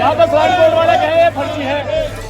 यहाँ पर flag board वाले कहे फर्जी है।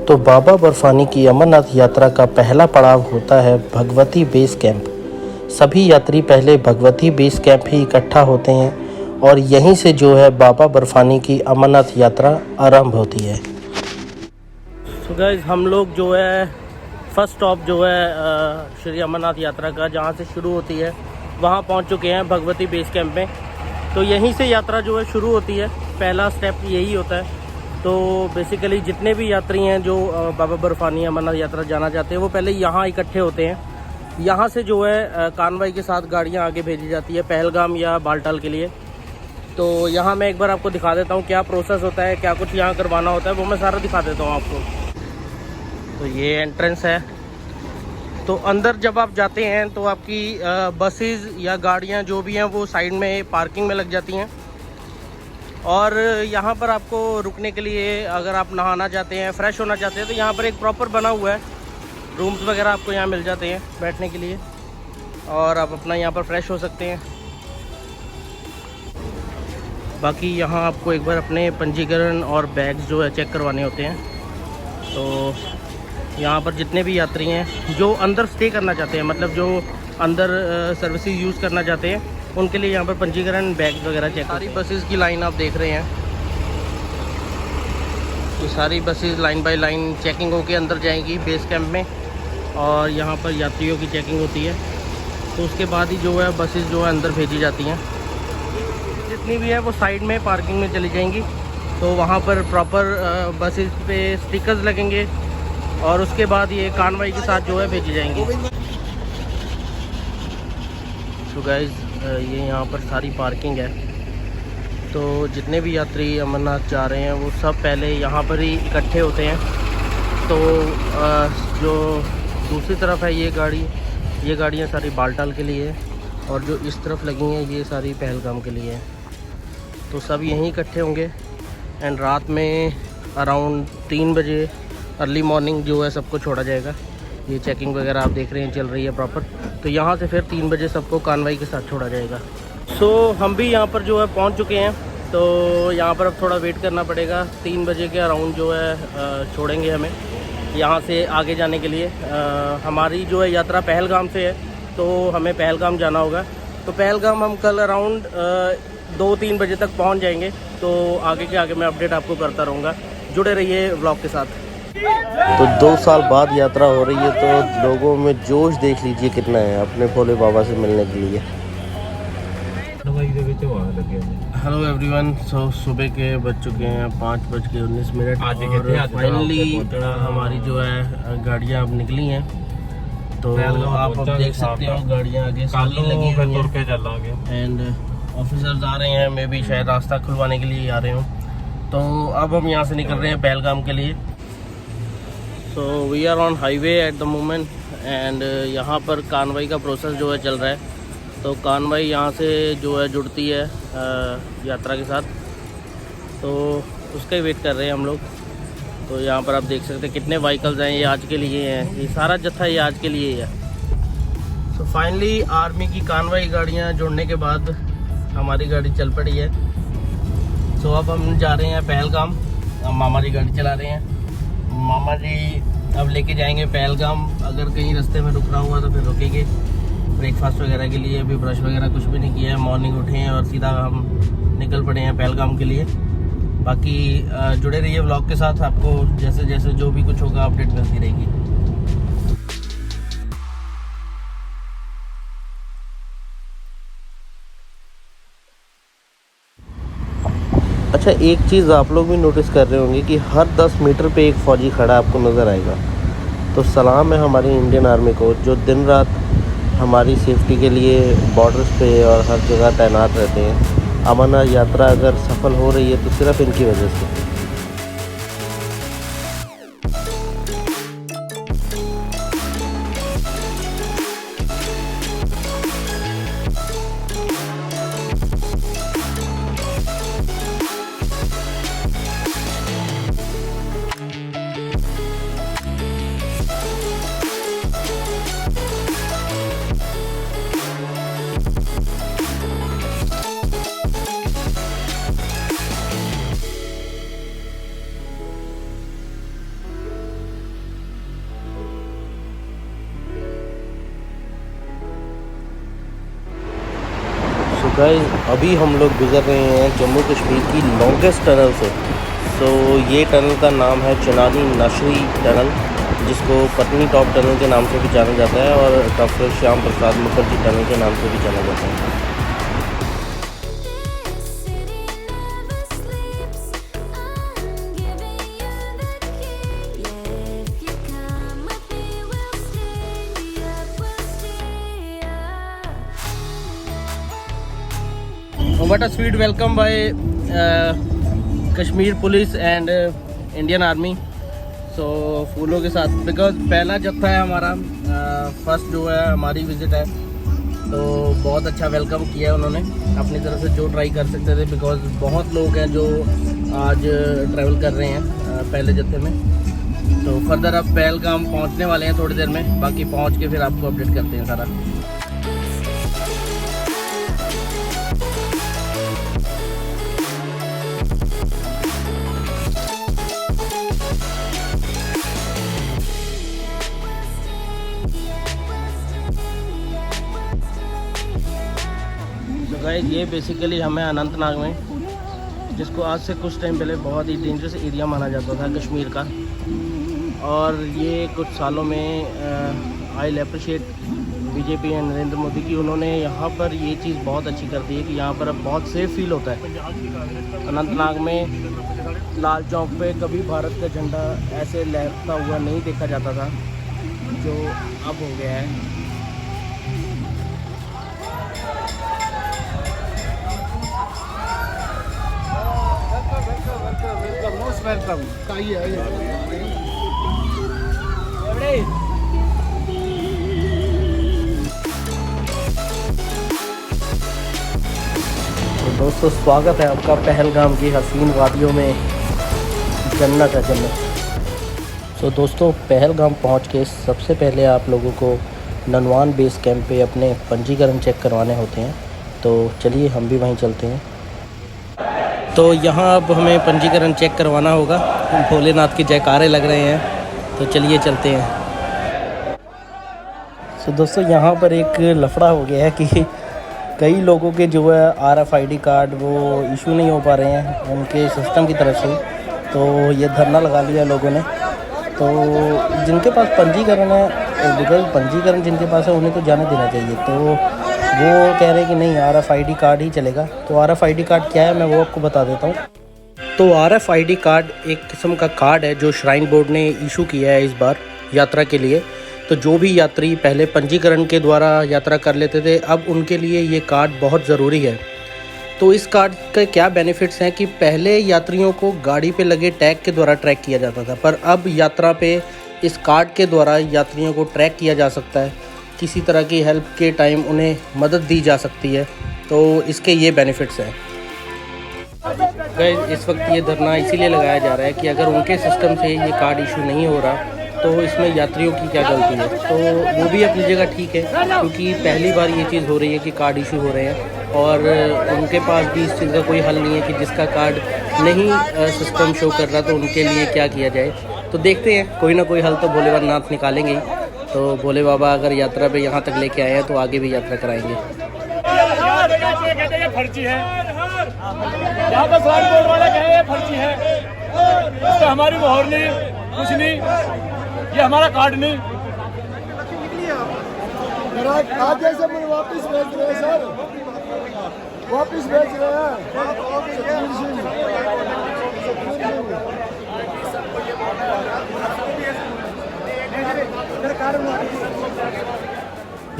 तो बाबा बर्फानी की अमरनाथ यात्रा का पहला पड़ाव होता है भगवती बेस कैंप। सभी यात्री पहले भगवती बेस कैंप ही इकट्ठा होते हैं और यहीं से जो है बाबा बर्फानी की अमरनाथ यात्रा आरंभ होती है। तो गाइस हम लोग जो है फर्स्ट स्टॉप जो है श्री अमरनाथ यात्रा का जहाँ से शुरू होती है वहाँ पहुँच चुके हैं भगवती बेस कैंप में। तो यहीं से यात्रा जो है शुरू होती है, पहला स्टेप यही होता है। तो बेसिकली जितने भी यात्री हैं जो बाबा बर्फानी अमरनाथ यात्रा जाना चाहते हैं वो पहले यहाँ इकट्ठे होते हैं। यहाँ से जो है कानवाई के साथ गाड़ियाँ आगे भेजी जाती है पहलगाम या बालटाल के लिए। तो यहाँ मैं एक बार आपको दिखा देता हूँ क्या प्रोसेस होता है, क्या कुछ यहाँ करवाना होता है, वो मैं सारा दिखा देता हूँ आपको। तो ये एंट्रेंस है। तो अंदर जब आप जाते हैं तो आपकी बसेस या गाड़ियाँ जो भी हैं वो साइड में पार्किंग में लग जाती हैं। और यहाँ पर आपको रुकने के लिए अगर आप नहाना चाहते हैं, फ्रेश होना चाहते हैं तो यहाँ पर एक प्रॉपर बना हुआ है, रूम्स वगैरह आपको यहाँ मिल जाते हैं बैठने के लिए और आप अपना यहाँ पर फ्रेश हो सकते हैं। बाकी यहाँ आपको एक बार अपने पंजीकरण और बैग्स जो है चेक करवाने होते हैं। तो यहाँ पर जितने भी यात्री हैं जो अंदर स्टे करना चाहते हैं, मतलब जो अंदर सर्विसेज यूज़ करना चाहते हैं, उनके लिए यहाँ पर पंजीकरण बैग वगैरह चेक। सारी बसेस की लाइन आप देख रहे हैं, ये सारी buses line by line checking होके अंदर जाएंगी बेस कैंप में और यहाँ पर यात्रियों की चेकिंग होती है। तो उसके बाद ही जो है बसेस जो है अंदर भेजी जाती हैं। जितनी भी है वो साइड में पार्किंग में चली जाएंगी। तो वहाँ पर प्रॉपर बसेस पे स्टिकर्स लगेंगे और उसके बाद ये कानवाई के साथ जो है भेजी जाएंगी। तो गाइस ये यहाँ पर सारी पार्किंग है। तो जितने भी यात्री अमरनाथ जा रहे हैं वो सब पहले यहाँ पर ही इकट्ठे होते हैं। तो जो दूसरी तरफ है ये गाड़ियाँ सारी बालटाल के लिए है और जो इस तरफ लगी हैं ये सारी पहलगाम के लिए है। तो सब यहीं इकट्ठे होंगे एंड रात में अराउंड 3 बजे अर्ली मॉर्निंग जो है सबको छोड़ा जाएगा। ये चेकिंग वगैरह आप देख रहे हैं चल रही है प्रॉपर। तो यहाँ से फिर 3 बजे सबको कानवाई के साथ छोड़ा जाएगा। सो हम भी यहाँ पर जो है पहुँच चुके हैं। तो यहाँ पर अब थोड़ा वेट करना पड़ेगा। 3 बजे के अराउंड जो है छोड़ेंगे हमें यहाँ से आगे जाने के लिए। हमारी जो है यात्रा पहलगाम से है तो हमें पहलगाम जाना होगा। तो पहलगाम हम कल अराउंड 2-3 बजे तक पहुँच जाएंगे। तो आगे के आगे मैं अपडेट आपको करता रहूँगा, जुड़े रहिए व्लॉग के साथ। तो 2 साल बाद यात्रा हो रही है तो लोगों में जोश देख लीजिए कितना है अपने भोले बाबा से मिलने के लिए। हेलो एवरीवन, सुबह के बज चुके हैं 5:19 और फाइनली हमारी जो है गाड़ियाँ अब निकली हैं। तो आप अब देख सकते हो गाड़ियाँ आगे सारी लगी हुई हैं एंड ऑफिसर्स आ रहे हैं। मैं भी शायद रास्ता खुलवाने के लिए आ रहे हूँ। तो अब हम यहाँ से निकल रहे हैं पहलगाम के लिए। So we are on highway at the moment and यहाँ पर कानवाई का प्रोसेस जो है चल रहा है। तो कानवाई यहाँ से जो है जुड़ती है यात्रा के साथ। तो उसका ही वेट कर रहे हैं हम लोग। तो यहाँ पर आप देख सकते हैं कितने व्हीकल्स हैं, ये आज के लिए हैं। ये सारा जत्था ये आज के लिए है। तो फाइनली आर्मी की कानवाई गाड़ियाँ जुड़ने के बाद हमारी गाड़ी चल पड़ी है। सो अब हम जा रहे हैं पहलगाम। अब मामा जी गाड़ी चला रहे हैं। मामा जी अब लेके जाएंगे पहलगाम। अगर कहीं रास्ते में रुकना हुआ तो फिर रुकेंगे ब्रेकफास्ट वगैरह के लिए। अभी ब्रश वगैरह कुछ भी नहीं किया है, मॉर्निंग उठे हैं और सीधा हम निकल पड़े हैं पहलगाम के लिए। बाकी जुड़े रहिए व्लॉग के साथ, आपको जैसे जैसे जो भी कुछ होगा अपडेट मिलती रहेगी। अच्छा, एक चीज़ आप लोग भी नोटिस कर रहे होंगे कि हर 10 मीटर पे एक फ़ौजी खड़ा आपको नज़र आएगा। तो सलाम है हमारी इंडियन आर्मी को, जो दिन रात हमारी सेफ्टी के लिए बॉर्डर्स पे और हर जगह तैनात रहते हैं। अमरनाथ यात्रा अगर सफल हो रही है तो सिर्फ इनकी वजह से। गाइस, अभी हम लोग गुज़र रहे हैं जम्मू कश्मीर की लॉन्गेस्ट टनल से। तो ये टनल का नाम है चिनानी नशरी टनल, जिसको पत्नी टॉप टनल के नाम से भी जाना जाता है और डॉक्टर श्याम प्रसाद मुखर्जी टनल के नाम से भी जाना जाता है। What a sweet welcome by Kashmir police and Indian army. So फूलों के साथ, बिकॉज पहला जत्था है हमारा, फर्स्ट जो है हमारी विज़िट है, तो बहुत अच्छा वेलकम किया उन्होंने अपनी तरफ से जो ट्राई कर सकते थे। बिकॉज बहुत लोग हैं जो आज ट्रैवल कर रहे हैं पहले जत्थे में। तो फर्दर अब पहलगाम पहुंचने वाले हैं थोड़ी देर में, बाकी पहुंच के फिर आपको अपडेट करते हैं सारा। ये बेसिकली हमें अनंतनाग में, जिसको आज से कुछ टाइम पहले बहुत ही डेंजरस एरिया माना जाता था कश्मीर का, और ये कुछ सालों में I appreciate BJP and Narendra Modi की, उन्होंने यहाँ पर ये चीज़ बहुत अच्छी कर दी है कि यहाँ पर अब बहुत सेफ़ फील होता है। अनंतनाग में लाल चौक पे कभी भारत का झंडा ऐसे लहरता हुआ नहीं देखा जाता था, जो अब हो गया है। Most welcome. तो दोस्तों, स्वागत है आपका पहलगाम की हसीन वादियों में, जन्नत है जन्नत। तो दोस्तों, पहलगाम पहुंच के सबसे पहले आप लोगों को ननवान बेस कैंप पे अपने पंजीकरण चेक करवाने होते हैं। तो चलिए हम भी वहीं चलते हैं। तो यहाँ अब हमें पंजीकरण चेक करवाना होगा। भोलेनाथ की जयकारे लग रहे हैं, तो चलिए चलते हैं। तो दोस्तों, यहाँ पर एक लफड़ा हो गया है कि कई लोगों के जो है RFID कार्ड वो इशू नहीं हो पा रहे हैं उनके सिस्टम की तरफ से। तो ये धरना लगा लिया लोगों ने। तो जिनके पास पंजीकरण है, बिकॉज पंजीकरण जिनके पास है उन्हें तो जाने देना चाहिए। तो वो कह रहे हैं कि नहीं, RFID कार्ड ही चलेगा। तो RFID कार्ड क्या है मैं वो आपको बता देता हूँ। तो RFID कार्ड एक किस्म का कार्ड है जो श्राइन बोर्ड ने इशू किया है इस बार यात्रा के लिए। तो जो भी यात्री पहले पंजीकरण के द्वारा यात्रा कर लेते थे, अब उनके लिए ये कार्ड बहुत ज़रूरी है। तो इस कार्ड के क्या बेनिफिट्स हैं कि पहले यात्रियों को गाड़ी पे लगे टैग के द्वारा ट्रैक किया जाता था, पर अब यात्रा पे इस कार्ड के द्वारा यात्रियों को ट्रैक किया जा सकता है। किसी तरह की हेल्प के टाइम उन्हें मदद दी जा सकती है। तो इसके ये बेनिफिट्स हैं। इस वक्त ये धरना इसीलिए लगाया जा रहा है कि अगर उनके सिस्टम से ये कार्ड इशू नहीं हो रहा तो इसमें यात्रियों की क्या गलती है। तो वो भी अपनी जगह ठीक है, क्योंकि पहली बार ये चीज़ हो रही है कि कार्ड इशू हो रहे हैं और उनके पास भी इस चीज़ का कोई हल नहीं है कि जिसका कार्ड नहीं सिस्टम शो कर रहा तो उनके लिए क्या किया जाए। तो देखते हैं, कोई ना कोई हल तो भोले नाथ निकालेंगे ही। तो भोले बाबा अगर यात्रा पे यहाँ तक लेके आए हैं तो आगे भी यात्रा कराएंगे। फर्जी है, यहाँ पर साइन बोर्ड वाले कहे ये फर्जी है, इसका हमारी मोहर नहीं, कुछ नहीं, ये हमारा कार्ड नहीं। आज जैसे मैं वापस भेज रहे सर। वापिस भेज रहे हैं।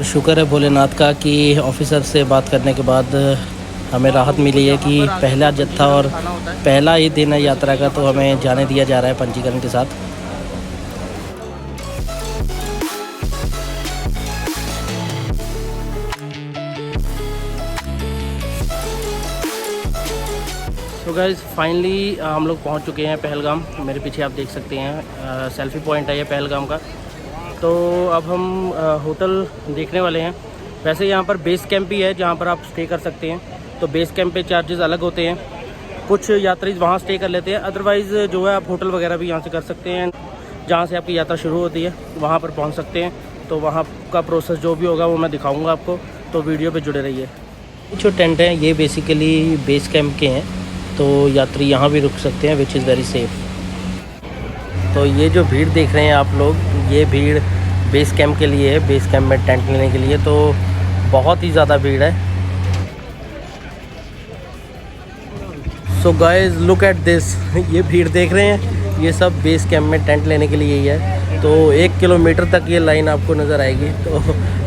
शुक्र है भोलेनाथ का कि ऑफिसर से बात करने के बाद हमें राहत मिली है कि पहला जत्था और पहला ही दिन है यात्रा का, तो हमें जाने दिया जा रहा है पंजीकरण के साथ। तो गाइस फाइनली हम लोग पहुंच चुके हैं पहलगाम। मेरे पीछे आप देख सकते हैं सेल्फी पॉइंट है ये पहलगाम का। तो अब हम होटल देखने वाले हैं। वैसे यहाँ पर बेस कैंप भी है जहाँ पर आप स्टे कर सकते हैं। तो बेस कैंप पे चार्जेस अलग होते हैं। कुछ यात्री वहाँ स्टे कर लेते हैं, अदरवाइज़ जो है आप होटल वगैरह भी यहाँ से कर सकते हैं। जहाँ से आपकी यात्रा शुरू होती है वहाँ पर पहुँच सकते हैं। तो वहाँ का प्रोसेस जो भी होगा वो मैं दिखाऊँगा आपको, तो वीडियो पर जुड़े रहिए। जो टेंट हैं ये बेसिकली बेस कैंप के हैं, तो यात्री यहाँ भी रुक सकते हैं, विच इज़ वेरी सेफ़। तो ये जो भीड़ देख रहे हैं आप लोग, ये भीड़ बेस कैंप के लिए है, बेस कैंप में टेंट लेने के लिए। तो बहुत ही ज़्यादा भीड़ है। So guys look at this, ये भीड़ देख रहे हैं, ये सब बेस कैंप में टेंट लेने के लिए ही है। तो 1 किलोमीटर तक ये लाइन आपको नज़र आएगी। तो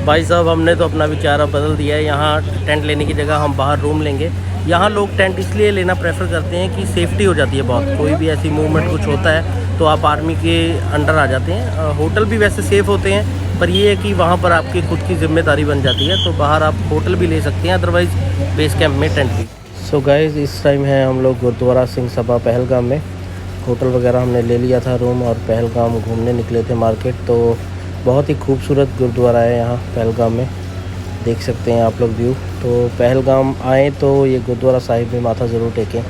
भाई साहब हमने तो अपना विचार बदल दिया है। यहाँ टेंट लेने की जगह हम बाहर रूम लेंगे। यहाँ लोग टेंट इसलिए लेना प्रेफर करते हैं कि सेफ्टी हो जाती है बहुत। कोई भी ऐसी मूवमेंट कुछ होता है तो आप आर्मी के अंडर आ जाते हैं। होटल भी वैसे सेफ़ होते हैं, पर ये है कि वहाँ पर आपकी खुद की जिम्मेदारी बन जाती है। तो बाहर आप होटल भी ले सकते हैं, अदरवाइज़ बेस कैंप में टेंट भी। सो गाइस इस टाइम है हम लोग गुरुद्वारा सिंह सभा पहलगाम में। होटल वगैरह हमने ले लिया था रूम, और पहलगाम घूमने निकले थे मार्केट। तो बहुत ही खूबसूरत गुरुद्वारा है यहाँ पहलगाम में, देख सकते हैं आप लोग व्यू। तो पहलगाम आएँ तो ये गुरुद्वारा साहिब में माथा ज़रूर टेकें।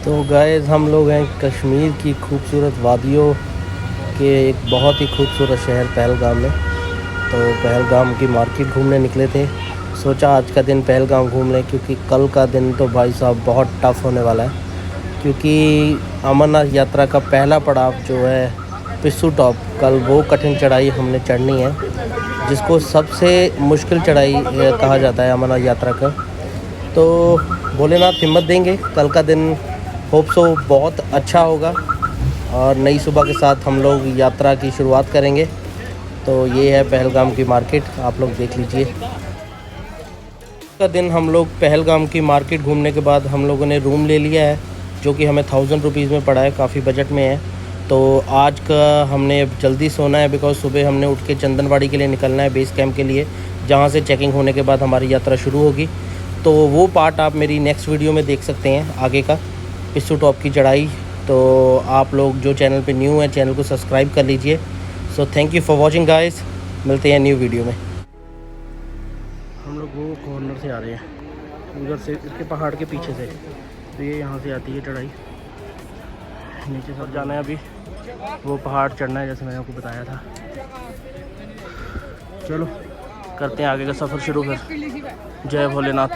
तो गाइस हम लोग हैं कश्मीर की खूबसूरत वादियों के एक बहुत ही खूबसूरत शहर पहलगाम में। तो पहलगाम की मार्केट घूमने निकले थे। सोचा आज का दिन पहलगाम घूम लें, क्योंकि कल का दिन तो भाई साहब बहुत टफ़ होने वाला है। क्योंकि अमरनाथ यात्रा का पहला पड़ाव जो है पिस्सू टॉप, कल वो कठिन चढ़ाई हमने चढ़नी है, जिसको सबसे मुश्किल चढ़ाई कहा जाता है अमरनाथ यात्रा का। तो भोलेनाथ हिम्मत देंगे, कल का दिन होप सो बहुत अच्छा होगा और नई सुबह के साथ हम लोग यात्रा की शुरुआत करेंगे। तो ये है पहलगाम की मार्केट, आप लोग देख लीजिए। का दिन हम लोग पहलगाम की मार्केट घूमने के बाद हम लोगों ने रूम ले लिया है, जो कि हमें 1000 रुपीज़ में पड़ा है, काफ़ी बजट में है। तो आज का हमने जल्दी सोना है, बिकॉज़ सुबह हमने उठ के चंदनवाड़ी के लिए निकलना है बेस कैंप के लिए, जहाँ से चेकिंग होने के बाद हमारी यात्रा शुरू होगी। तो वो पार्ट आप मेरी नेक्स्ट वीडियो में देख सकते हैं, आगे का पिस्सू टॉप की चढ़ाई। तो आप लोग जो चैनल पे न्यू है चैनल को सब्सक्राइब कर लीजिए। So thank you for watching guys, मिलते हैं न्यू वीडियो में। हम लोग वो कॉर्नर से आ रहे हैं, उधर से, इसके पहाड़ के पीछे से। तो ये यहाँ से आती है चढ़ाई, नीचे सब जाना है। अभी वो पहाड़ चढ़ना है जैसे मैंने आपको बताया था। चलो करते हैं आगे का सफ़र शुरू। फिर जय भोलेनाथ।